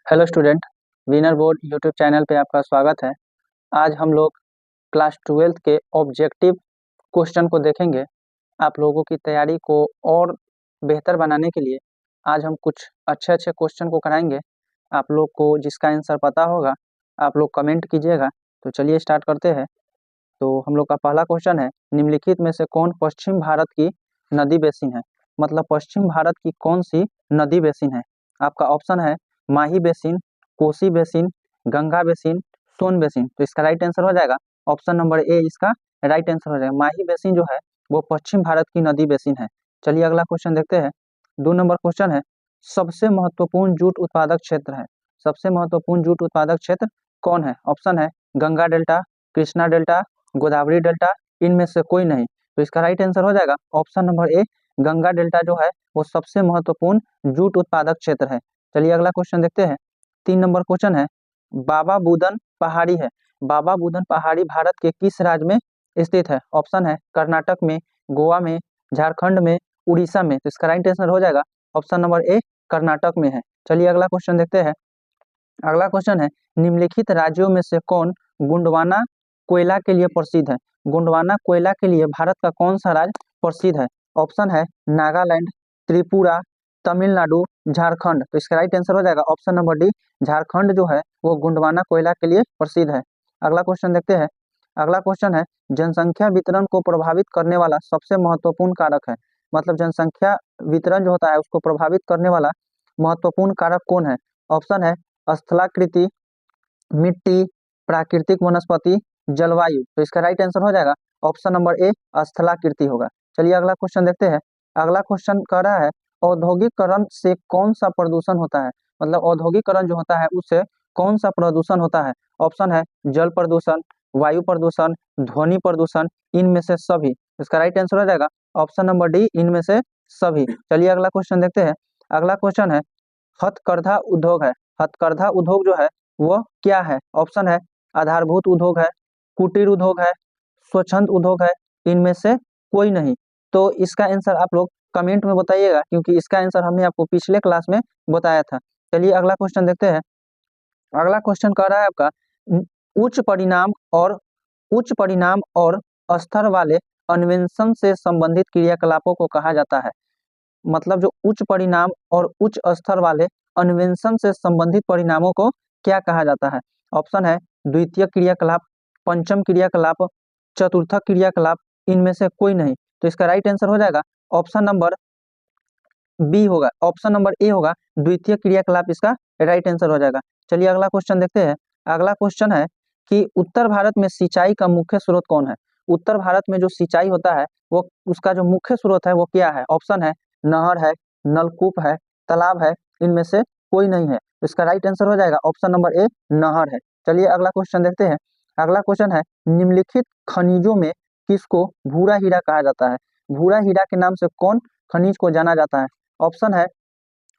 Hello student, winner board YouTube channel पे आपका स्वागत है। आज हम लोग क्लास 12th के ऑब्जेक्टिव क्वेश्चन को देखेंगे। आप लोगों की तैयारी को और बेहतर बनाने के लिए आज हम कुछ अच्छे अच्छे क्वेश्चन को कराएंगे। आप लोग को जिसका आंसर पता होगा आप लोग कमेंट कीजिएगा। तो चलिए स्टार्ट करते हैं। तो हम लोग का पहला क्वेश्चन है, निम्नलिखित में से कौन पश्चिम भारत की नदी बेसिन है। मतलब पश्चिम भारत की कौन सी नदी बेसिन है। आपका ऑप्शन है Mahi basin, Kosi basin, Ganga basin, Son basin. तो इसका राइट आंसर हो जाएगा ऑप्शन नंबर ए। इसका राइट आंसर हो जाएगा माही बेसिन जो है वो पश्चिम भारत की नदी बेसिन है। चलिए अगला क्वेश्चन देखते हैं। 2 नंबर क्वेश्चन है, सबसे महत्वपूर्ण जूट उत्पादक क्षेत्र है। सबसे महत्वपूर्ण जूट उत्पादक क्षेत्र कौन है। ऑप्शन है Ganga delta, Krishna delta, Godavari delta, इनमें से कोई नहीं। तो इसका राइट आंसर हो जाएगा option number A. Ganga delta जो है वो सबसे महत्वपूर्ण जूट उत्पादक क्षेत्र है। चलिए अगला क्वेश्चन देखते हैं। 3 नंबर क्वेश्चन है, बाबा बुदन पहाड़ी है। बाबा बुदन पहाड़ी भारत के किस राज्य में स्थित है। ऑप्शन है कर्नाटक में, गोवा में, झारखंड में, उड़ीसा में। तो इसका राइट आंसर हो जाएगा ऑप्शन नंबर ए, कर्नाटक में है। चलिए अगला क्वेश्चन देखते हैं। अगला क्वेश्चन है, निम्नलिखित राज्यों में से कौन गोंडवाना कोयला के लिए प्रसिद्ध है। गोंडवाना कोयला के लिए भारत का कौन सा राज्य प्रसिद्ध है। ऑप्शन है नागालैंड, त्रिपुरा, तमिलनाडु, झारखंड। तो इसका राइट आंसर हो जाएगा ऑप्शन नंबर डी, झारखंड जो है वो गोंडवाना कोयला के लिए प्रसिद्ध है। अगला क्वेश्चन देखते हैं। अगला क्वेश्चन है, जनसंख्या वितरण को प्रभावित करने वाला सबसे महत्वपूर्ण कारक है। मतलब जनसंख्या वितरण जो होता है उसको प्रभावित करने वाला महत्वपूर्ण कारक कौन है। ऑप्शन है स्थलाकृति, मिट्टी, प्राकृतिक वनस्पति, जलवायु। तो इसका राइट आंसर हो जाएगा ऑप्शन नंबर ए, स्थलाकृति होगा। चलिए अगला क्वेश्चन देखते हैं। अगला क्वेश्चन कह रहा है, औद्योगिकरण से कौन सा प्रदूषण होता है। मतलब औद्योगिकरण जो होता है उससे कौन सा प्रदूषण होता है। ऑप्शन है जल प्रदूषण, वायु प्रदूषण, ध्वनि प्रदूषण, इनमें से सभी। इसका राइट आंसर हो जाएगा ऑप्शन नंबर डी, इनमें से सभी। चलिए अगला क्वेश्चन देखते हैं। अगला क्वेश्चन है, हथकरघा उद्योग है। हथकरघा उद्योग जो है वो क्या है। ऑप्शन है आधारभूत उद्योग है, कुटीर उद्योग है, स्वच्छंद उद्योग है, इनमें से कोई नहीं। तो इसका आंसर आप लोग कमेंट में बताइएगा, क्योंकि इसका आंसर हमने आपको पिछले क्लास में बताया था। चलिए अगला क्वेश्चन देखते हैं। अगला क्वेश्चन कह रहा है आपका, उच्च परिणाम और स्तर वाले अन्वेषण से संबंधित क्रियाकलापों को कहा जाता है। मतलब जो उच्च परिणाम और उच्च स्तर वाले अन्वेषण से संबंधित परिणामों को क्या कहा जाता है। ऑप्शन है द्वितीय क्रियाकलाप, पंचम क्रियाकलाप, चतुर्थ क्रियाकलाप, इनमें से कोई नहीं। तो इसका राइट आंसर हो जाएगा ऑप्शन नंबर बी होगा, ऑप्शन नंबर ए होगा, द्वितीय क्रियाकलाप इसका राइट आंसर हो जाएगा। चलिए अगला क्वेश्चन देखते हैं। अगला क्वेश्चन है कि उत्तर भारत में सिंचाई का मुख्य स्रोत कौन है। उत्तर भारत में जो सिंचाई होता है वो उसका जो मुख्य स्रोत है वो क्या है। ऑप्शन है नहर है, नलकूप है, तालाब है, इनमें से कोई नहीं है। इसका राइट आंसर हो जाएगा ऑप्शन नंबर ए, नहर है। चलिए अगला क्वेश्चन देखते हैं। अगला क्वेश्चन है, निम्नलिखित खनिजों में किसको भूरा हीरा कहा जाता है। भूरा हीरा के नाम से कौन खनिज को जाना जाता है। ऑप्शन है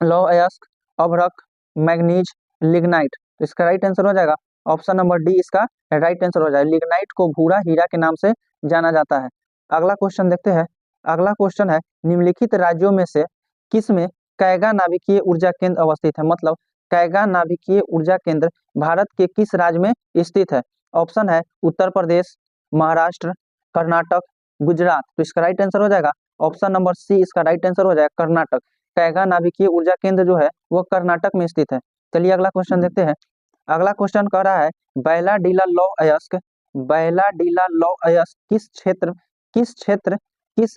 लौह अयस्क, अभ्रक, मैग्नीज, लिग्नाइट। तो इसका राइट आंसर हो जाएगा ऑप्शन नंबर डी, इसका राइट आंसर हो जाएगा। लिग्नाइट को भूरा हीरा के नाम से जाना जाता है। अगला क्वेश्चन देखते हैं। अगला क्वेश्चन है, निम्नलिखित राज्यों में से किस में कैगा नाभिकीय ऊर्जा केंद्र अवस्थित है। मतलब कैगा नाभिकीय ऊर्जा केंद्र भारत के किस राज्य में स्थित है। ऑप्शन है उत्तर प्रदेश, महाराष्ट्र, कर्नाटक, गुजरात। तो इसका राइट आंसर हो जाएगा ऑप्शन नंबर सी, इसका राइट आंसर हो जाएगा कर्नाटक। कैगा नाभिकीय ऊर्जा केंद्र जो है वो कर्नाटक में स्थित है। चलिए अगला क्वेश्चन देखते हैं। अगला क्वेश्चन कह रहा है, बैलाडीला लौह अयस्क, बैलाडीला लौह अयस्क किस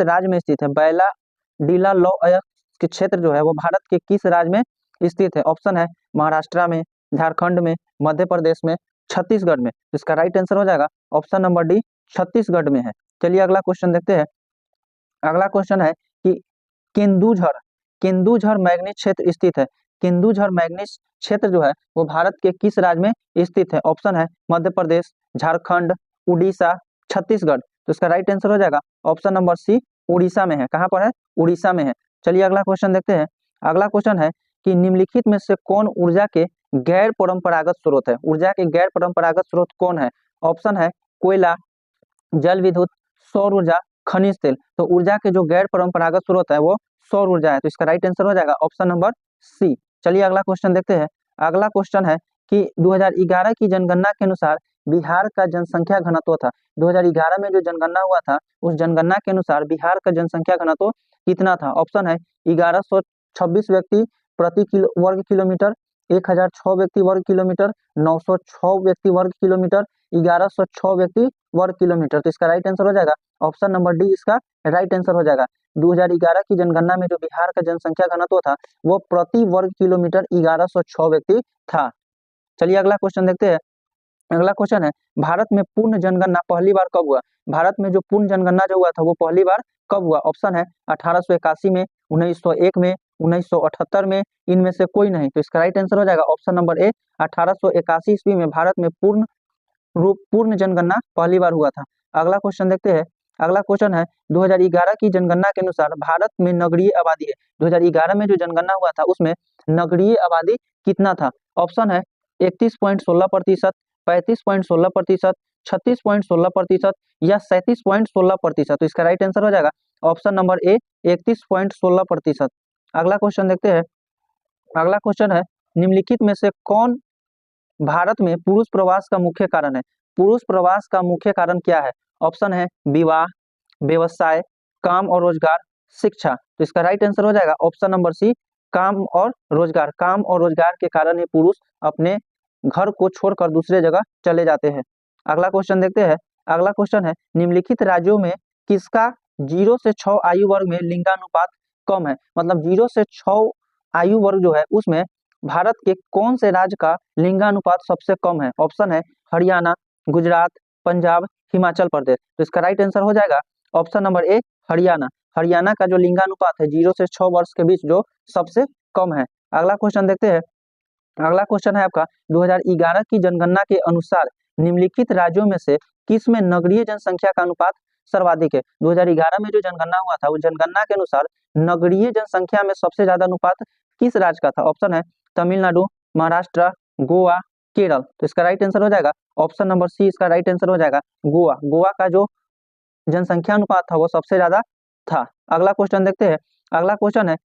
राज्य में स्थित है। बैलाडीला लौह अयस्क के क्षेत्र जो है वो भारत के किस राज्य में स्थित है। ऑप्शन है महाराष्ट्र में, झारखंड में, मध्य प्रदेश में, छत्तीसगढ़ में। इसका राइट आंसर हो जाएगा ऑप्शन नंबर डी, छत्तीसगढ़ में है। चलिए अगला क्वेश्चन देखते हैं। अगला क्वेश्चन है कि केंदुझर केंदुझर मैग्नीज क्षेत्र स्थित है। केंदुझर मैग्नीज क्षेत्र जो है वो भारत के किस राज्य में स्थित है। ऑप्शन है मध्य प्रदेश, झारखंड, उड़ीसा, छत्तीसगढ़। तो इसका राइट आंसर हो जाएगा ऑप्शन नंबर सी, उड़ीसा में है। कहाँ पर है, उड़ीसा में है। चलिए अगला क्वेश्चन देखते हैं। अगला क्वेश्चन है कि निम्नलिखित में से कौन ऊर्जा के गैर परंपरागत स्रोत है। ऊर्जा के गैर परंपरागत स्रोत कौन है। ऑप्शन है कोयला, जल विद्युत, सौर ऊर्जा, खनिज तेल। तो ऊर्जा के जो गैर परंपरागत स्रोत है वो सौर ऊर्जा है। तो इसका राइट आंसर हो जाएगा ऑप्शन नंबर सी। चलिए अगला क्वेश्चन देखते हैं। अगला क्वेश्चन है कि 2011 की जनगणना के अनुसार बिहार का जनसंख्या घनत्व था। 2011 में जो जनगणना हुआ था उस जनगणना के अनुसार बिहार का जनसंख्या घनत्व कितना था? ऑप्शन है 1126 व्यक्ति प्रति वर्ग किलोमीटर, 1006 व्यक्ति वर्ग किलोमीटर, 906 व्यक्ति वर्ग किलोमीटर, 1106 व्यक्ति वर्ग किलोमीटर। तो इसका राइट आंसर हो जाएगा ऑप्शन नंबर डी, इसका राइट आंसर हो जाएगा। 2011 की जनगणना में जो बिहार का जनसंख्या घनत्व था वो प्रति वर्ग किलोमीटर 1106 व्यक्ति था। चलिए अगला क्वेश्चन देखते हैं। अगला क्वेश्चन है भारत में पूर्ण जनगणना पहली बार कब हुआ? भारत में जो पूर्ण जनगणना जो हुआ था वो पहली बार कब हुआ? ऑप्शन है 1881 में, 1901 में, 1978 में, इनमें से कोई नहीं। तो इसका राइट आंसर हो जाएगा ऑप्शन नंबर ए, 1881 ईस्वी में भारत में पूर्ण जनगणना पहली बार हुआ था। अगला क्वेश्चन देखते हैं। अगला क्वेश्चन है 2011 की जनगणना के अनुसार भारत में नगरीय आबादी है। 2011 में जो जनगणना हुआ था उसमें नगरीय आबादी कितना था? ऑप्शन है 31.16%, 35.16%, 36.16% या 37.16%। तो इसका राइट आंसर हो जाएगा ऑप्शन नंबर ए, 31.16%। अगला क्वेश्चन देखते हैं। अगला क्वेश्चन है निम्नलिखित में से कौन भारत में पुरुष प्रवास का मुख्य कारण है? पुरुष प्रवास का मुख्य कारण क्या है? ऑप्शन है विवाह, व्यवसाय, काम और रोजगार, शिक्षा। तो इसका राइट आंसर हो जाएगा ऑप्शन नंबर सी, काम और रोजगार। काम और रोजगार के कारण ही पुरुष अपने घर को छोड़कर दूसरे जगह चले जाते हैं। अगला क्वेश्चन देखते हैं। अगला क्वेश्चन है निम्नलिखित राज्यों में किसका 0 से 6 आयु वर्ग में लिंगानुपात कम है? मतलब 0 से 6 आयु वर्ग जो है उसमें भारत के कौन से राज्य का लिंगानुपात सबसे कम है? ऑप्शन है हरियाणा, गुजरात, पंजाब, हिमाचल प्रदेश। तो इसका राइट आंसर हो जाएगा option number A, Haryana. Haryana का जो लिंगानुपात है 0 से 6 वर्ष के बीच जो सबसे कम है। अगला क्वेश्चन देखते हैं। अगला क्वेश्चन है आपका 2011 की जनगणना के अनुसार निम्नलिखित राज्यों में से किस में नगरीय जनसंख्या का अनुपात सर्वाधिक है? 2011 में जो जनगणना हुआ था उस जनगणना के अनुसार नगरीय जनसंख्या में सबसे ज्यादा अनुपात किस राज्य का था? ऑप्शन है तमिलनाडु, महाराष्ट्र, गोवा, केरल। तो इसका राइट आंसर हो जाएगा ऑप्शन नंबर सी, इसका राइट आंसर हो जाएगा गोवा। गोवा का जो जनसंख्या अनुपात था वो सबसे ज्यादा था। अगला क्वेश्चन देखते हैं। अगला क्वेश्चन है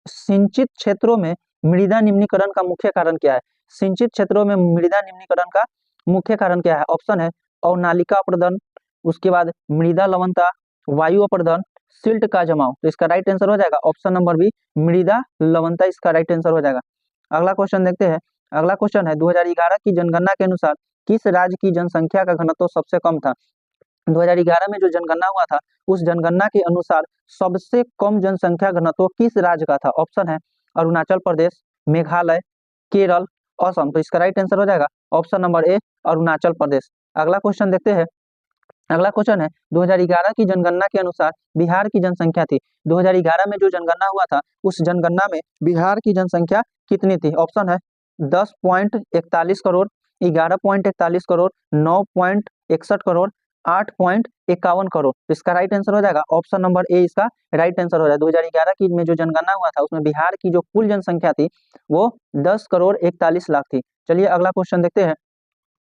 सिंचित क्षेत्रों में मृदा निम्नीकरण का मुख्य कारण क्या है? सिंचित क्षेत्रों में मृदा निम्नीकरण का मुख्य कारण क्या है? ऑप्शन है अवनालिका अपर्दन, उसके बाद मृदा लवणता, वायु अपर्दन, सिल्ट का जमाव। तो इसका राइट आंसर हो जाएगा ऑप्शन नंबर बी, मृदा लवणता, इसका राइट आंसर हो जाएगा। अगला क्वेश्चन देखते हैं। अगला क्वेश्चन है 2011 की जनगणना के अनुसार किस राज्य की जनसंख्या का घनत्व सबसे कम था? 2011 में जो जनगणना हुआ था उस जनगणना के अनुसार सबसे कम जनसंख्या घनत्व किस राज्य का था? ऑप्शन है अरुणाचल प्रदेश, मेघालय, केरल, असम। तो इसका राइट आंसर हो जाएगा option number A, Arunachal Pradesh. अगला क्वेश्चन देखते हैं। अगला क्वेश्चन है 2011 की जनगणना के अनुसार बिहार की जनसंख्या थी। 2011 में जो जनगणना हुआ था उस जनगणना में बिहार की जनसंख्या कितनी थी? ऑप्शन है 10.41 करोड़, 11.41 करोड़, 9.61 करोड़, 8.51 करोड़। तो इसका राइट आंसर हो जाएगा ऑप्शन नंबर ए, इसका राइट आंसर हो जाएगा। 2011 की में जो जनगणना हुआ था उसमें बिहार की जो कुल जनसंख्या थी वो 10 करोड़ 41 लाख थी। चलिए अगला क्वेश्चन देखते हैं।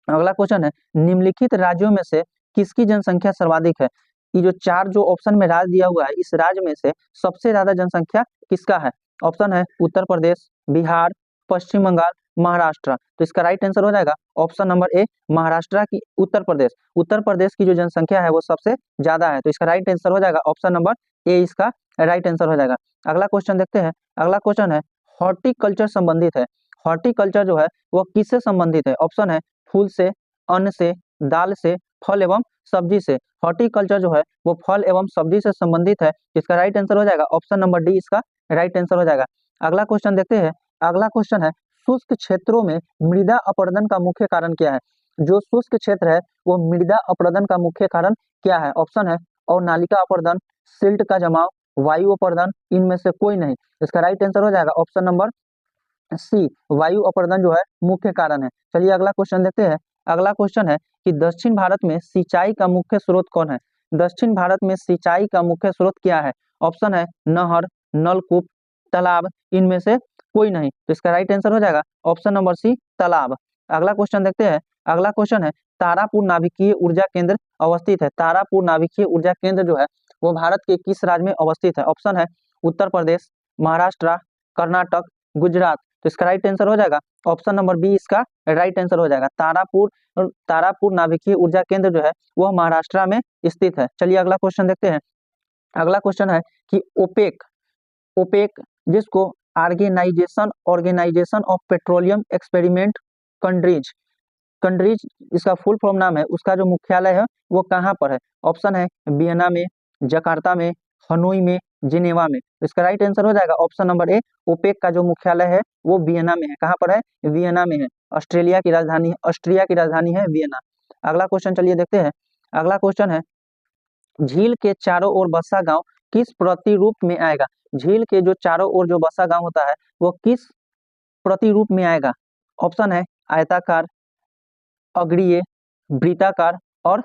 अगला क्वेश्चन है निम्नलिखित राज्यों में से किसकी जनसंख्या सर्वाधिक है? ये जो चार जो ऑप्शन में राज्य दिया हुआ है इस राज्य में से सबसे ज्यादा जनसंख्या किसका है? ऑप्शन है उत्तर प्रदेश, बिहार, पश्चिम बंगाल, महाराष्ट्र। तो इसका राइट आंसर हो जाएगा ऑप्शन नंबर ए, महाराष्ट्र की उत्तर प्रदेश। उत्तर प्रदेश की जो जनसंख्या है वो सबसे ज्यादा है। तो इसका राइट आंसर हो जाएगा ऑप्शन नंबर ए, इसका राइट आंसर हो जाएगा। अगला क्वेश्चन देखते हैं। अगला क्वेश्चन है हॉर्टिकल्चर संबंधित है। हॉर्टिकल्चर जो है वो किससे संबंधित है? ऑप्शन है फूल से, अन्न से, दाल से, फल एवं सब्जी से। हॉर्टिकल्चर जो है वो फल एवं सब्जी से संबंधित है। इसका राइट आंसर हो जाएगा ऑप्शन नंबर डी, इसका राइट आंसर हो जाएगा। अगला क्वेश्चन देखते हैं। अगला क्वेश्चन है शुष्क क्षेत्रों में मृदा अपरदन का मुख्य कारण क्या है? जो शुष्क क्षेत्र है वो मृदा अपरदन का मुख्य कारण क्या है? ऑप्शन है अवनालिका अपरदन, सिल्ट का जमाव, वायु अपरदन, इनमें से कोई नहीं। इसका राइट आंसर हो जाएगा ऑप्शन नंबर सी, वायु अपरदन जो है मुख्य कारण है। चलिए अगला क्वेश्चन देखते हैं। अगला क्वेश्चन है कि दक्षिण भारत में सिंचाई का मुख्य स्रोत कौन है? दक्षिण भारत में सिंचाई का मुख्य स्रोत क्या है? ऑप्शन है नहर, नलकूप, तालाब, इनमें से कोई नहीं। तो इसका राइट आंसर हो जाएगा ऑप्शन नंबर सी, तालाब। अगला क्वेश्चन देखते हैं। अगला क्वेश्चन है तारापुर नाभिकीय ऊर्जा केंद्र अवस्थित है। तारापुर नाभिकीय ऊर्जा केंद्र जो है वो भारत के किस राज्य में अवस्थित है? ऑप्शन है उत्तर प्रदेश, महाराष्ट्र, कर्नाटक, गुजरात। तो इसका राइट आंसर हो जाएगा ऑप्शन नंबर बी इसका राइट आंसर हो जाएगा। तारापुर नाभिकीय ऊर्जा केंद्र जो है वह महाराष्ट्र में स्थित है। चलिए अगला क्वेश्चन देखते हैं। अगला क्वेश्चन है कि ओपेक ओपेक जिसको organisation of petroleum experiment countries countries इसका फुल फॉर्म नाम है, उसका जो मुख्यालय है वो कहाँ पर है? ऑप्शन है वियना में, जकार्ता में, हनोई में, जिनेवा में। तो इसका राइट आंसर हो जाएगा ऑप्शन नंबर ए। ओपेक का जो मुख्यालय है वो वियना में है। कहाँ पर है? वियना में है। ऑस्ट्रिया की राजधानी है वियना। अगला क्वेश्चन चलिए देखते हैं। अगला क्वेश्चन है झील के चारों ओर बसा गांव किस प्रतिरूप में आएगा? झील के जो चारों ओर जो बसा गांव होता है वो किस प्रतिरूप में आएगा? ऑप्शन है आयताकार, अग्रीय, वृत्ताकार और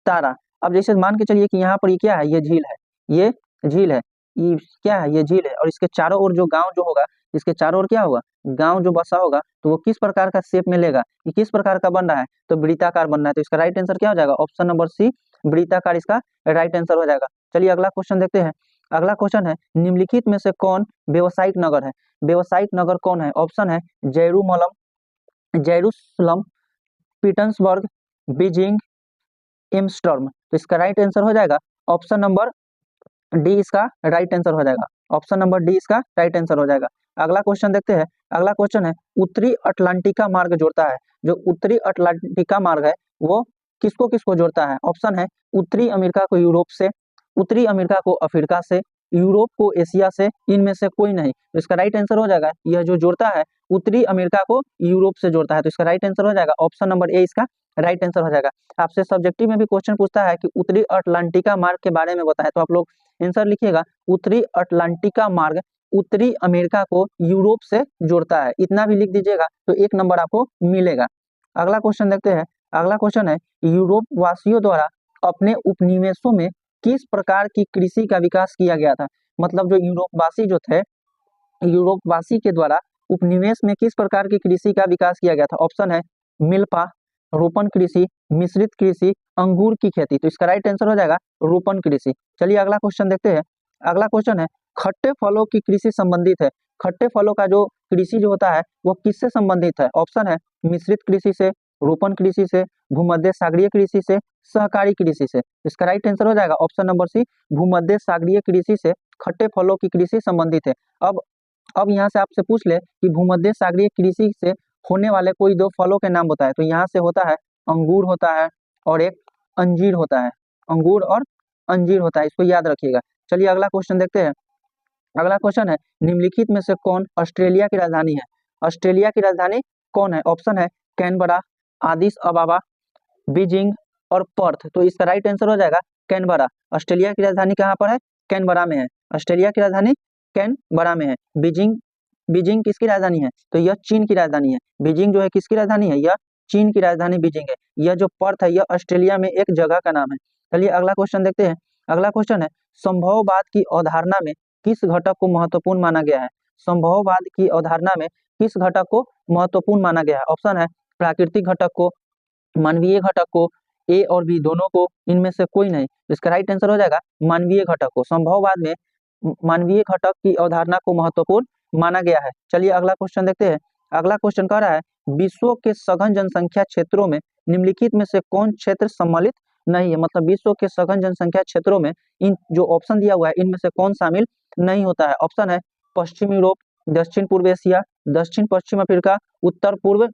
तारा। अब जैसे मान के चलिए कि यहाँ पर ये क्या है? ये झील है, ये झील है, ये क्या है? ये झील है और इसके चारों ओर जो गांव जो होगा, इसके चारों ओर क्या होगा? गांव जो बसा होगा तो वो किस प्रकार का शेप में लेगा? ये किस प्रकार का बन रहा है? तो वृत्ताकार बन रहा है। तो इसका राइट आंसर क्या हो जाएगा? ऑप्शन नंबर सी वृत्ताकार इसका राइट आंसर हो जाएगा। चलिए अगला क्वेश्चन देखते हैं। अगला क्वेश्चन है निम्नलिखित में से कौन व्यावसायिक नगर है? व्यावसायिक नगर कौन है? ऑप्शन है जेरूसलम, पीटर्सबर्ग, बीजिंग, एम्स्टर्डम। तो इसका राइट आंसर हो जाएगा ऑप्शन नंबर डी इसका राइट आंसर हो जाएगा। ऑप्शन नंबर डी इसका राइट आंसर हो जाएगा। अगला क्वेश्चन देखते हैं। अगला क्वेश्चन है उत्तरी अटलांटिका मार्ग जोड़ता है। जो उत्तरी अटलांटिका मार्ग है वो किसको किसको जोड़ता है? ऑप्शन है उत्तरी अमेरिका को यूरोप से, उत्तरी अमेरिका को अफ्रीका से, यूरोप को एशिया से, इनमें से कोई नहीं। तो इसका राइट आंसर हो जाएगा यह जो जोड़ता है उत्तरी अमेरिका को यूरोप से जोड़ता है। तो इसका राइट आंसर हो जाएगा ऑप्शन नंबर ए इसका राइट आंसर हो जाएगा। आपसे सब्जेक्टिव में भी क्वेश्चन पूछता है कि उत्तरी अटलांटिका मार्ग के बारे में बताएं, तो आप लोग आंसर लिखिएगा उत्तरी अटलांटिका मार्ग उत्तरी अमेरिका को यूरोप से जोड़ता है। इतना भी लिख दीजिएगा तो एक नंबर आपको मिलेगा। अगला क्वेश्चन देखते हैं। अगला क्वेश्चन है यूरोप वासियों द्वारा अपने उपनिवेशों में किस प्रकार की कृषि का विकास किया गया था? मतलब जो यूरोपवासी जो थे, यूरोपवासी के द्वारा उपनिवेश में किस प्रकार की कृषि का विकास किया गया था? ऑप्शन है मिल्पा, रोपण कृषि, मिश्रित कृषि, अंगूर की खेती। तो इसका राइट आंसर हो जाएगा रोपण कृषि। चलिए अगला क्वेश्चन देखते हैं। अगला क्वेश्चन है खट्टे फलों की कृषि संबंधित है। खट्टे फलों का जो कृषि जो होता है वो किससे संबंधित है? ऑप्शन है मिश्रित कृषि से, रोपण कृषि से, भूमध्य सागरीय कृषि से, सहकारी कृषि से। इसका राइट आंसर हो जाएगा ऑप्शन नंबर सी भूमध्य सागरीय कृषि से खट्टे फलों की कृषि संबंधित है। अब यहाँ से आपसे पूछ ले कि भूमध्य सागरीय कृषि से होने वाले कोई दो फलों के नाम बताए, तो यहाँ से होता है अंगूर होता है और एक अंजीर होता है। अंगूर और अंजीर होता है, इसको याद रखिएगा। चलिए अगला क्वेश्चन देखते हैं। अगला क्वेश्चन है निम्नलिखित में से कौन ऑस्ट्रेलिया की राजधानी है? ऑस्ट्रेलिया की राजधानी कौन है? ऑप्शन है कैनबरा, आदिस अबाबा, बीजिंग और पर्थ। तो इसका राइट आंसर हो जाएगा कैनबरा। ऑस्ट्रेलिया की राजधानी कहाँ पर है? कैनबरा में है। ऑस्ट्रेलिया की राजधानी कैनबरा में है। बीजिंग किसकी राजधानी है? तो यह चीन की राजधानी है। बीजिंग जो है किसकी राजधानी है? यह चीन की राजधानी बीजिंग है। यह जो पर्थ है यह ऑस्ट्रेलिया में एक जगह का नाम है। चलिए अगला क्वेश्चन देखते हैं। अगला क्वेश्चन है संभववाद की अवधारणा में किस घटक को महत्वपूर्ण माना गया है? संभववाद की अवधारणा में किस घटक को महत्वपूर्ण माना गया है? ऑप्शन है प्राकृतिक घटक को, मानवीय घटक को, ए और बी दोनों को, इनमें से कोई नहीं। इसका राइट आंसर हो जाएगा मानवीय घटक को। संभववाद में मानवीय घटक की अवधारणा को महत्वपूर्ण माना गया है। चलिए अगला क्वेश्चन देखते हैं। अगला क्वेश्चन कह रहा है विश्व के सघन जनसंख्या क्षेत्रों में निम्नलिखित में से कौन क्षेत्र सम्मिलित नहीं है? मतलब विश्व के सघन जनसंख्या क्षेत्रों में इन जो ऑप्शन दिया हुआ है इनमें से कौन शामिल नहीं होता है? ऑप्शन है पश्चिम यूरोप, दक्षिण पूर्व एशिया, दक्षिण पश्चिम अफ्रीका, उत्तर पूर्व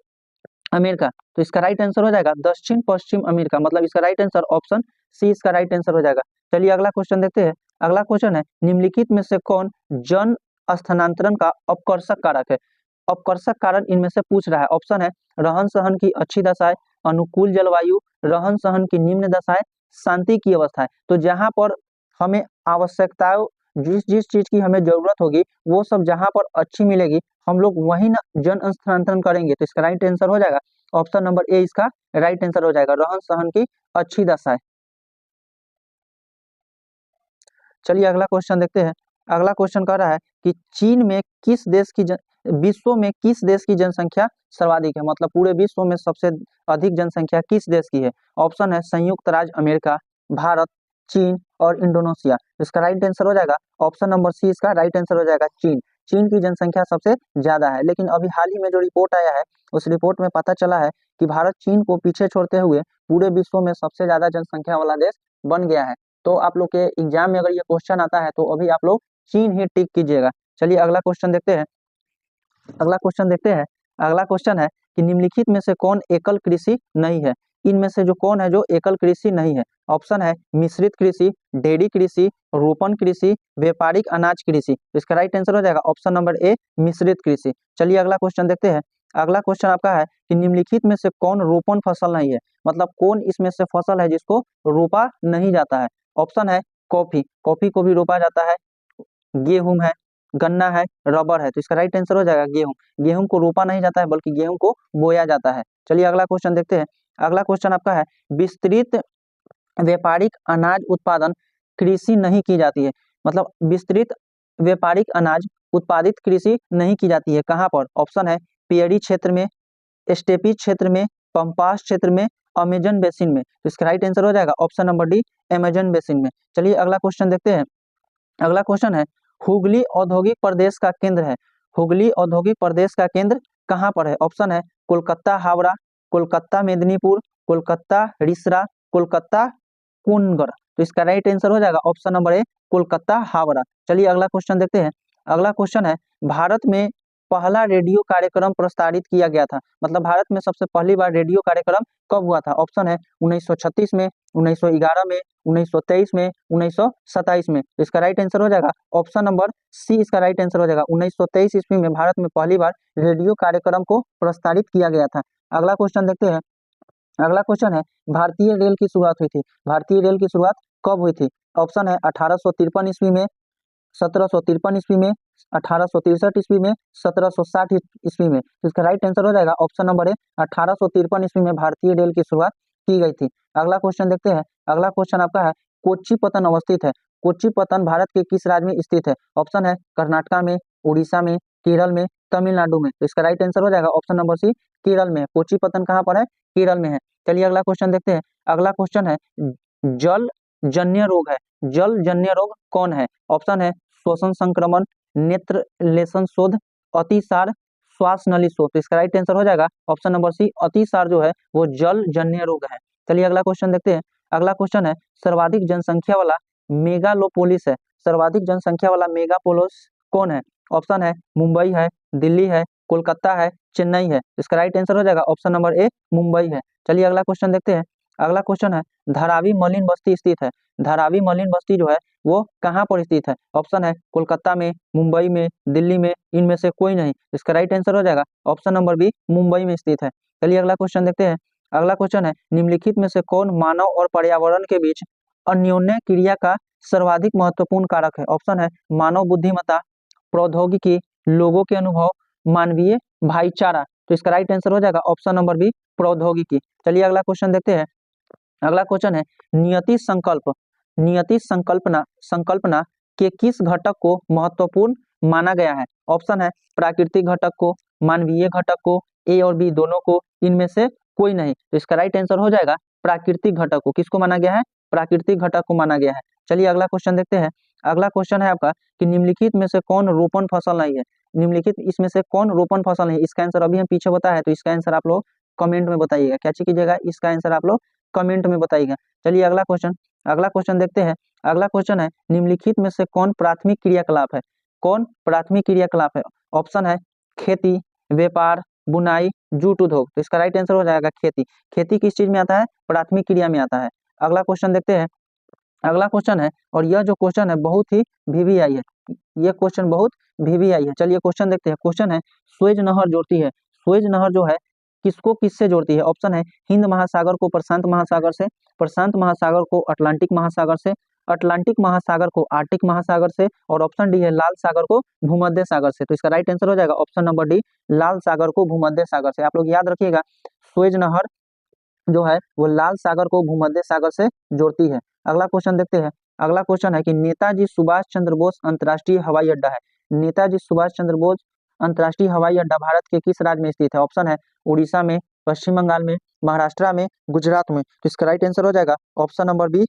अमेरिका। तो इसका राइट आंसर हो जाएगा दक्षिण पश्चिम अमेरिका। मतलब इसका राइट आंसर ऑप्शन सी इसका राइट आंसर हो जाएगा। चलिए अगला क्वेश्चन देखते हैं। अगला क्वेश्चन है निम्नलिखित में से कौन जन स्थानांतरण का अपकर्षक कारक है? अपकर्षक कारण इनमें से पूछ रहा है। ऑप्शन है रहन सहन की अच्छी दशाएं, अनुकूल जलवायु, रहन सहन की निम्न दशाएं, शांति की अवस्थाएं। तो जहां पर हमें आवश्यकताओं जिस जिस चीज की हमें जरूरत होगी वो सब जहां पर अच्छी मिलेगी हम लोग वही ना जन स्थानांतरण करेंगे। तो इसका राइट आंसर हो जाएगा ऑप्शन नंबर ए इसका राइट आंसर हो जाएगा रहन सहन की अच्छी दशाएं। चलिए अगला क्वेश्चन देखते हैं। अगला क्वेश्चन कह रहा है कि चीन में किस देश की विश्व में किस देश की जनसंख्या सर्वाधिक है? मतलब पूरे विश्व में सबसे अधिक जनसंख्या किस देश की है? ऑप्शन है संयुक्त राज्य अमेरिका, भारत, चीन और इंडोनेशिया। इसका राइट आंसर हो जाएगा ऑप्शन नंबर सी इसका राइट आंसर हो जाएगा चीन। चीन की जनसंख्या सबसे ज्यादा है। लेकिन अभी हाल ही में जो रिपोर्ट आया है उस रिपोर्ट में पता चला है कि भारत चीन को पीछे छोड़ते हुए पूरे विश्व में सबसे ज्यादा जनसंख्या वाला देश बन गया है। तो आप लोग के एग्जाम में अगर ये क्वेश्चन आता है तो अभी आप लोग चीन ही टिक कीजिएगा। चलिए अगला क्वेश्चन देखते हैं। अगला क्वेश्चन देखते हैं। अगला क्वेश्चन है कि निम्नलिखित में से कौन एकल कृषि नहीं है। इनमें से जो कौन है जो एकल कृषि नहीं है। ऑप्शन है मिश्रित कृषि, डेयरी कृषि, रोपण कृषि, व्यापारिक अनाज कृषि। इसका राइट आंसर हो जाएगा ऑप्शन नंबर ए मिश्रित कृषि। चलिए अगला क्वेश्चन देखते हैं। अगला क्वेश्चन आपका है कि निम्नलिखित में से कौन रोपण फसल नहीं है, मतलब कौन इसमें से फसल है जिसको रोपा नहीं जाता है। ऑप्शन है कॉफी, कॉफी को भी रोपा जाता है, गेहूं है, गन्ना है, रबर है। तो इसका राइट आंसर हो जाएगा गेहूं। गेहूं को रोपा नहीं जाता है बल्कि गेहूं को बोया जाता है। चलिए अगला क्वेश्चन देखते हैं। अगला क्वेश्चन आपका है विस्तृत व्यापारिक अनाज उत्पादन कृषि नहीं की जाती है, मतलब विस्तृत व्यापारिक अनाज उत्पादित कृषि नहीं की जाती है कहाँ पर। ऑप्शन है पियरी क्षेत्र में, स्टेपी क्षेत्र में, पंपास क्षेत्र में, अमेजन बेसिन में। तो इसका राइट आंसर हो जाएगा option number D Amazon basin में। चलिए अगला क्वेश्चन देखते हैं। अगला क्वेश्चन है हुगली औद्योगिक प्रदेश का केंद्र है। हुगली औद्योगिक प्रदेश का केंद्र कहाँ पर है। ऑप्शन है कोलकाता हावड़ा, कोलकाता मेदिनीपुर, कोलकाता रिसरा, कोलकाता कुनगर। तो इसका राइट आंसर हो जाएगा option number A Kolkata Howrah. चलिए अगला क्वेश्चन देखते हैं। अगला क्वेश्चन है भारत में पहला रेडियो कार्यक्रम प्रसारित किया गया था, मतलब भारत में सबसे पहली बार रेडियो कार्यक्रम कब हुआ था। ऑप्शन है 1936 में, 1911 में, 1923 में, 1927 में। तो इसका राइट आंसर हो जाएगा ऑप्शन नंबर सी, इसका राइट आंसर हो जाएगा 1923 ईस्वी में भारत में पहली बार रेडियो कार्यक्रम को प्रसारित किया गया था। अगला क्वेश्चन देखते हैं। अगला क्वेश्चन है भारतीय रेल की शुरुआत हुई थी। भारतीय रेल की शुरुआत कब हुई थी। ऑप्शन है 1853 ईस्वी में, 1753 ईस्वी में, 1863 ईस्वी में, 1760 ईस्वी में। तो इसका राइट आंसर हो जाएगा ऑप्शन नंबर ए 1853 ईस्वी में भारतीय रेल की शुरुआत की गई थी। अगला क्वेश्चन देखते हैं। अगला क्वेश्चन आपका है कोच्चि पत्तन अवस्थित है। कोच्चि पत्तन भारत के किस राज्य में स्थित है। ऑप्शन है कर्नाटका में, उड़ीसा में, केरल में, तमिलनाडु में। तो इसका राइट आंसर हो जाएगा ऑप्शन नंबर सी केरल में। कोच्चि पत्तन कहाँ पर है, केरल में है। चलिए अगला क्वेश्चन देखते हैं। अगला क्वेश्चन है जल जन्य रोग है। जल जन्य रोग कौन है। ऑप्शन है श्वसन संक्रमण, नेत्र लेशन शोध, अतिसार, श्वास नली शोध। तो इसका राइट आंसर हो जाएगा ऑप्शन नंबर सी अतिसार जो है वो जल जन्य रोग है। चलिए अगला क्वेश्चन देखते हैं। अगला क्वेश्चन है सर्वाधिक जनसंख्या वाला मेगालोपोलिस है। सर्वाधिक जनसंख्या वाला मेगापोलिस कौन है। ऑप्शन है मुंबई है, दिल्ली है, कोलकाता है, चेन्नई है। इसका राइट आंसर हो जाएगा ऑप्शन नंबर ए मुंबई है। चलिए अगला क्वेश्चन देखते हैं। अगला क्वेश्चन है धारावी मलिन बस्ती स्थित है। धारावी मलिन बस्ती जो है वो कहाँ पर स्थित है। ऑप्शन है कोलकाता में, मुंबई में, दिल्ली में, इनमें से कोई नहीं। इसका राइट आंसर हो जाएगा ऑप्शन नंबर बी मुंबई में स्थित है। चलिए अगला क्वेश्चन देखते हैं। अगला क्वेश्चन है निम्नलिखित में से कौन मानव और पर्यावरण के बीच अन्योन्य क्रिया का सर्वाधिक महत्वपूर्ण कारक है। ऑप्शन है मानव बुद्धिमत्ता, प्रौद्योगिकी, लोगों के अनुभव, मानवीय भाईचारा। तो इसका राइट आंसर हो जाएगा ऑप्शन नंबर बी प्रौद्योगिकी। चलिए अगला क्वेश्चन देखते हैं। अगला क्वेश्चन है नियति संकल्प, नियति संकल्पना संकल्पना के किस घटक को महत्वपूर्ण माना गया है। ऑप्शन है प्राकृतिक घटक को, मानवीय घटक को, ए और बी दोनों को, इनमें से कोई नहीं। तो इसका राइट आंसर हो जाएगा प्राकृतिक घटक को। किसको माना गया है, प्राकृतिक घटक को माना गया है। चलिए अगला क्वेश्चन देखते हैं। अगला क्वेश्चन है आपका कि निम्नलिखित में से कौन रोपण फसल नहीं है। निम्नलिखित इसमें से कौन रोपण फसल नहीं है। इसका आंसर अभी हम पीछे बताया है, तो इसका आंसर आप लोग कमेंट में बताइएगा। क्या चीज कीजिएगा, इसका आंसर आप लोग कमेंट में बताइएगा। चलिए अगला क्वेश्चन, अगला क्वेश्चन देखते हैं। अगला क्वेश्चन है निम्नलिखित में से कौन प्राथमिक क्रियाकलाप है। कौन प्राथमिक क्रियाकलाप है। ऑप्शन है खेती, व्यापार, बुनाई, जूट उद्योग। तो इसका राइट आंसर हो जाएगा खेती। खेती किस चीज में आता है, प्राथमिक क्रिया में आता है। अगला क्वेश्चन देखते हैं। अगला क्वेश्चन है, और यह जो क्वेश्चन है बहुत ही वीवीआई है, यह क्वेश्चन बहुत वीवीआई है। चलिए क्वेश्चन देखते हैं। क्वेश्चन है सुएज नहर जोड़ती है। सुएज नहर जो है किसको किससे जोड़ती है। ऑप्शन है हिंद महासागर को प्रशांत महासागर से, प्रशांत महासागर को अटलांटिक महासागर से, अटलांटिक महासागर को आर्टिक महासागर से, और ऑप्शन डी है लाल सागर को भूमध्य सागर से। तो इसका राइट आंसर हो जाएगा ऑप्शन नंबर डी लाल सागर को भूमध्य सागर से। आप लोग याद रखिएगा सुएज नहर जो है वो लाल सागर को भूमध्य सागर से जोड़ती है। अगला क्वेश्चन देखते हैं। अगला क्वेश्चन है कि नेताजी सुभाष चंद्र बोस अंतर्राष्ट्रीय हवाई अड्डा है। नेताजी सुभाष चंद्र बोस अंतर्राष्ट्रीय हवाई अड्डा भारत के किस राज्य में स्थित है। ऑप्शन है उड़ीसा में, पश्चिम बंगाल में, महाराष्ट्र में, गुजरात में। तो इसका राइट आंसर हो जाएगा ऑप्शन नंबर बी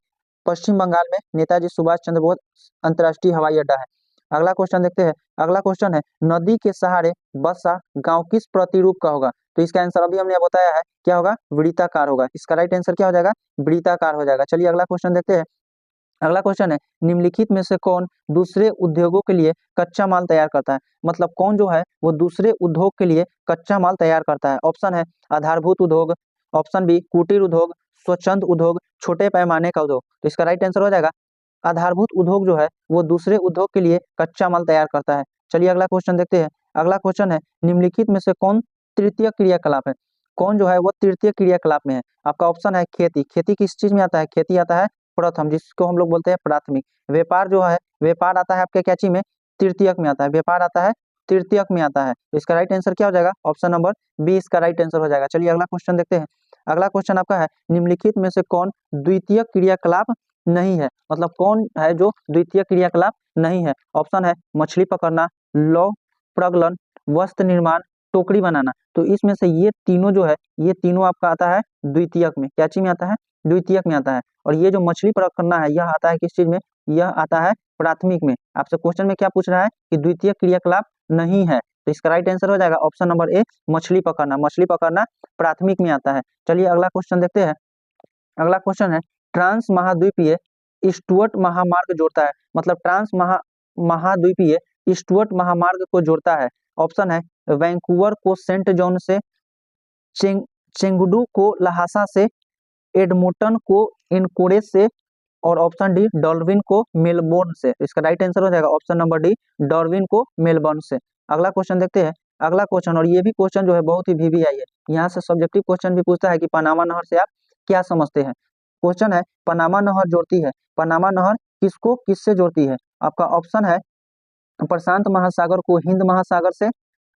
पश्चिम बंगाल में नेताजी सुभाष चंद्र बोस अंतर्राष्ट्रीय हवाई अड्डा है। अगला क्वेश्चन देखते हैं। अगला क्वेश्चन है नदी के सहारे बसा गांव किस प्रतिरूप का होगा? तो इसका आंसर अभी हमने बताया है, क्या होगा? वृत्ताकार होगा। इसका राइट आंसर क्या हो जाएगा? वृत्ताकार हो जाएगा। चलिए अगला क्वेश्चन देखते हैं। अगला क्वेश्चन है निम्नलिखित में से कौन दूसरे उद्योगों के लिए कच्चा माल तैयार करता है? मतलब कौन जो है वो दूसरे उद्योग के लिए कच्चा माल तैयार करता है? ऑप्शन है आधारभूत उद्योग, ऑप्शन बी कुटीर उद्योग, स्वच्छंद उद्योग, छोटे पैमाने का उद्योग। तो इसका राइट आंसर हो जाएगा आधारभूत उद्योग जो है वो दूसरे उद्योग के लिए कच्चा माल तैयार करता है। चलिए अगला क्वेश्चन देखते हैं। अगला क्वेश्चन है निम्नलिखित में से कौन तृतीय क्रियाकलाप है? कौन जो है वो तृतीय क्रियाकलाप में है? आपका ऑप्शन है खेती। खेती किस चीज में आता है? खेती आता है प्रथम, जिसको हम लोग बोलते हैं प्राथमिक। व्यापार जो है, व्यापार आता है आपके क्या चीज में? तृतीयक में आता है। व्यापार आता है तृतीयक में आता है। तो इसका राइट आंसर क्या हो जाएगा? ऑप्शन नंबर बी इसका राइट आंसर हो जाएगा। चलिए अगला क्वेश्चन देखते हैं। अगला क्वेश्चन आपका है निम्नलिखित में से कौन द्वितीय क्रियाकलाप नहीं है? मतलब कौन है जो द्वितीय क्रियाकलाप नहीं है? ऑप्शन है मछली पकड़ना, लौह प्रगलन, वस्त्र निर्माण, टोकरी बनाना। तो इसमें से ये तीनों जो है ये तीनों आपका आता है द्वितीयक में। क्या चीज में आता है? द्वितीयक में आता है। और ये जो मछली पकड़ना है यह आता है किस चीज में? यह आता है प्राथमिक में। आपसे क्वेश्चन में क्या पूछ रहा है कि द्वितीय क्रियाकलाप नहीं है, तो इसका राइट आंसर हो जाएगा ऑप्शन नंबर ए मछली पकड़ना। मछली पकड़ना प्राथमिक में आता है। चलिए अगला क्वेश्चन देखते हैं। अगला क्वेश्चन है ट्रांस महाद्वीपीय स्टुअर्ट महामार्ग जोड़ता है? मतलब महाद्वीपीय स्टुअर्ट महामार्ग को जोड़ता है। ऑप्शन है वैंकूवर को सेंट जॉन से, चेंगडू को लहासा से, एडमोंटन को एनकोरेज से, और ऑप्शन डी डार्विन को मेलबोर्न से। इसका राइट आंसर हो जाएगा ऑप्शन नंबर डी डार्विन को मेलबोर्न से। अगला क्वेश्चन देखते हैं। अगला क्वेश्चन, और ये भी क्वेश्चन जो है बहुत ही वीवीआई है, यहाँ से सब्जेक्टिव क्वेश्चन भी पूछता है कि पनामा नहर से आप क्या समझते हैं? क्वेश्चन है पनामा नहर जोड़ती है, पनामा नहर किसको किससे जोड़ती है? आपका ऑप्शन है प्रशांत महासागर को हिंद महासागर से,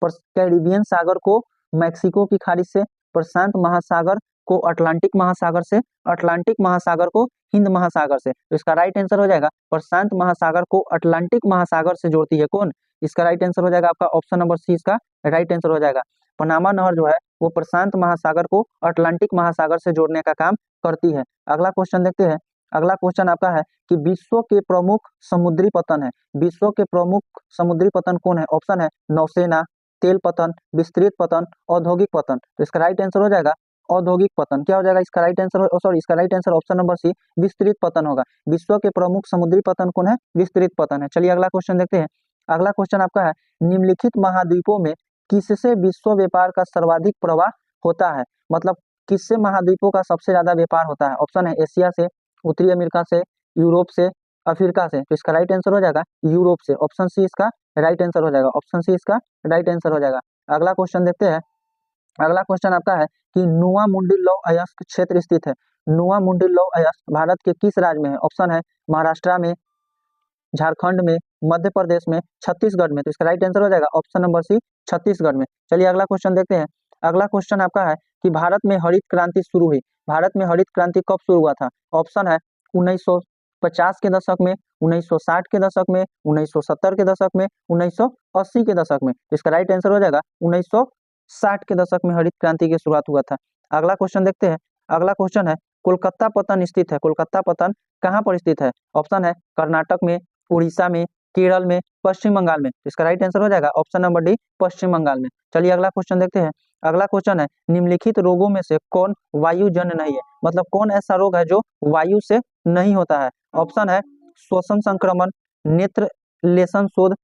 कैरिबियन सागर को मैक्सिको की खाड़ी से, प्रशांत महासागर को अटलांटिक महासागर से, अटलांटिक महासागर को हिंद महासागर से। तो इसका राइट आंसर हो जाएगा प्रशांत महासागर को अटलांटिक महासागर से जोड़ती है कौन? इसका राइट आंसर हो जाएगा आपका ऑप्शन नंबर सी इसका राइट आंसर हो जाएगा। पनामा नहर जो है वो प्रशांत महासागर को अटलांटिक महासागर से जोड़ने का काम करती है। अगला क्वेश्चन देखते हैं। अगला क्वेश्चन आपका है कि विश्व के प्रमुख समुद्री पतन है। विश्व के प्रमुख समुद्री पतन कौन है? ऑप्शन है नौसेना, तेल पतन, विस्तृत पतन, औद्योगिक पतन। तो इसका राइट आंसर हो जाएगा औद्योगिक पतन। क्या हो जाएगा इसका राइट आंसर? सॉरी, इसका right answer option number C विस्तृत पतन होगा। विश्व के प्रमुख समुद्री पतन कौन है? विस्तृत पतन है। चलिए अगला क्वेश्चन देखते हैं। अगला क्वेश्चन आपका है निम्नलिखित महाद्वीपों में किससे विश्व व्यापार का सर्वाधिक प्रवाह होता है? मतलब किससे महाद्वीपों का सबसे ज्यादा व्यापार होता है? ऑप्शन है एशिया से, उत्तरी अमेरिका से, यूरोप से, अफ्रीका से। तो इसका राइट आंसर हो जाएगा यूरोप से। ऑप्शन सी इसका राइट आंसर हो जाएगा। ऑप्शन सी इसका राइट आंसर हो जाएगा। अगला क्वेश्चन देखते हैं। अगला क्वेश्चन आपका है कि नुआ मुंडी लौह अयस्क क्षेत्र स्थित है। नुआ मुंडी लौह अयस्क भारत के किस राज्य में है? ऑप्शन है महाराष्ट्र में, झारखंड में, मध्य प्रदेश में, छत्तीसगढ़ में। तो इसका राइट आंसर हो जाएगा ऑप्शन नंबर सी छत्तीसगढ़ में। चलिए अगला क्वेश्चन देखते हैं। अगला क्वेश्चन आपका है कि भारत में हरित क्रांति शुरू हुई। भारत में हरित क्रांति कब शुरू हुआ था? ऑप्शन है 1950 के दशक में, 1960 के दशक में, 1970 के दशक में, 1980 के दशक में। तो इसका राइट आंसर हो जाएगा 1960 के दशक में हरित क्रांति की शुरुआत हुआ था। अगला क्वेश्चन देखते हैं। अगला क्वेश्चन है कोलकाता पतन स्थित है। कोलकाता पतन कहाँ पर स्थित है? ऑप्शन है कर्नाटक में, उड़ीसा में, केरल में, पश्चिम बंगाल में। इसका राइट आंसर हो जाएगा ऑप्शन नंबर डी पश्चिम बंगाल में। चलिए अगला क्वेश्चन देखते हैं। अगला क्वेश्चन है निम्नलिखित रोगों में से कौन वायुजन्य नहीं है? मतलब कौन ऐसा रोग है जो वायु से नहीं होता है? ऑप्शन है श्वसन संक्रमण, नेत्र लेशन शोध,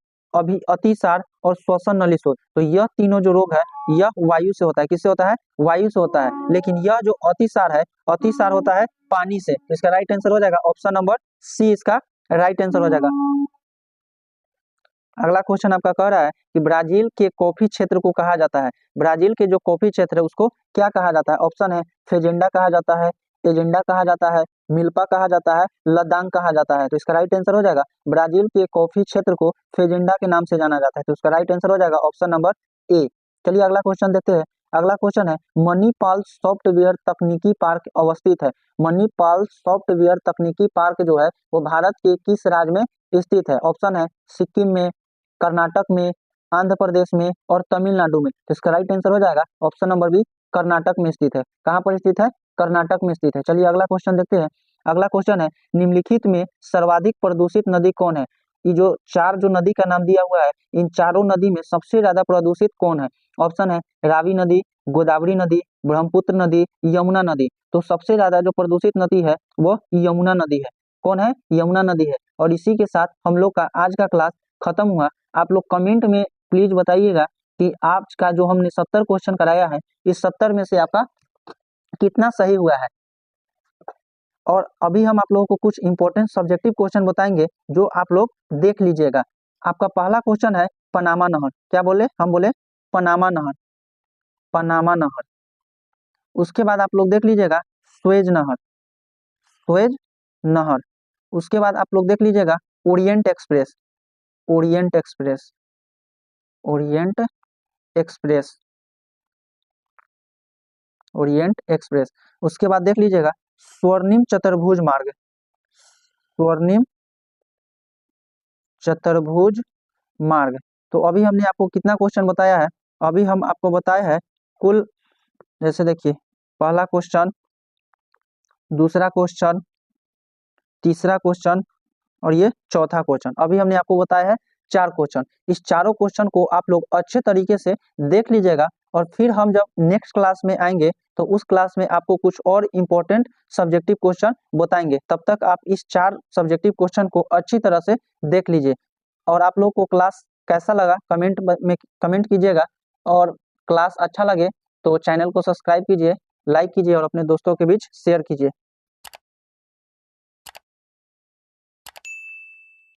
अतिसार और श्वसन नली शोध। तो यह तीनों जो रोग है यह वायु से होता है। किससे होता है? वायु से होता है। लेकिन यह जो अतिसार है, अतिसार होता है पानी से। तो इसका राइट आंसर हो जाएगा ऑप्शन नंबर सी इसका राइट आंसर हो जाएगा। अगला क्वेश्चन आपका कह रहा है कि ब्राजील के कॉफी क्षेत्र को कहा जाता है। ब्राजील के जो कॉफी क्षेत्र है उसको क्या कहा जाता है? ऑप्शन है फेजेंडा कहा जाता है, एजेंडा कहा जाता है, मिल्पा कहा जाता है, लदांग कहा जाता है। तो इसका राइट आंसर हो जाएगा ब्राजील के कॉफी क्षेत्र को फेजेंडा के नाम से जाना जाता है। तो इसका राइट आंसर हो जाएगा ऑप्शन नंबर ए। चलिए अगला क्वेश्चन देखते हैं। अगला क्वेश्चन है मणिपाल सॉफ्टवेयर तकनीकी पार्क अवस्थित है। मणिपाल सॉफ्टवेयर तकनीकी पार्क जो है वो भारत के किस राज्य में स्थित है? ऑप्शन है सिक्किम में, कर्नाटक में, आंध्र प्रदेश में और तमिलनाडु में। तो इसका राइट आंसर हो जाएगा ऑप्शन नंबर बी कर्नाटक में स्थित है। कहाँ पर स्थित है? कर्नाटक में स्थित है। चलिए अगला क्वेश्चन देखते हैं। अगला क्वेश्चन है निम्नलिखित में सर्वाधिक प्रदूषित नदी कौन है? ये जो चार जो नदी का नाम दिया हुआ है, इन चारों नदी में सबसे ज्यादा प्रदूषित कौन है? ऑप्शन है रावी नदी, गोदावरी नदी, ब्रह्मपुत्र नदी, यमुना नदी। तो सबसे ज्यादा जो प्रदूषित नदी है वो यमुना नदी है। कौन है? यमुना नदी है। और इसी के साथ हम लोग का आज का क्लास खत्म हुआ। आप लोग कमेंट में प्लीज बताइएगा कि आज का जो हमने 70 क्वेश्चन कराया है, इस 70 में से आपका कितना सही हुआ है। और अभी हम आप लोगों को कुछ इंपॉर्टेंट सब्जेक्टिव क्वेश्चन बताएंगे जो आप लोग देख लीजिएगा। आपका पहला क्वेश्चन है पनामा नहर। क्या बोले? हम बोले पनामा नहर, पनामा नहर। उसके बाद आप लोग देख लीजिएगा स्वेज नहर, स्वेज नहर। उसके बाद आप लोग देख लीजिएगा Orient express, Orient express, Orient express, Orient express. उसके बाद देख लीजिएगा स्वर्णिम चतुर्भुज मार्ग, स्वर्णिम चतुर्भुज मार्ग। तो अभी हमने आपको कितना क्वेश्चन बताया है? अभी हम आपको बताए हैं कुल, जैसे देखिए पहला क्वेश्चन, दूसरा क्वेश्चन, तीसरा क्वेश्चन और ये चौथा क्वेश्चन। अभी हमने आपको बताया है 4 क्वेश्चन। इस चारों क्वेश्चन को आप लोग अच्छे तरीके से देख लीजिएगा और फिर हम जब नेक्स्ट क्लास में आएंगे तो उस क्लास में आपको कुछ और इम्पोर्टेंट सब्जेक्टिव क्वेश्चन बताएंगे। तब तक आप इस 4 सब्जेक्टिव क्वेश्चन को अच्छी तरह से देख लीजिए। और आप लोग को क्लास कैसा लगा कमेंट में कमेंट कीजिएगा। और क्लास अच्छा लगे तो चैनल को सब्सक्राइब कीजिए, लाइक कीजिए और अपने दोस्तों के बीच शेयर कीजिए।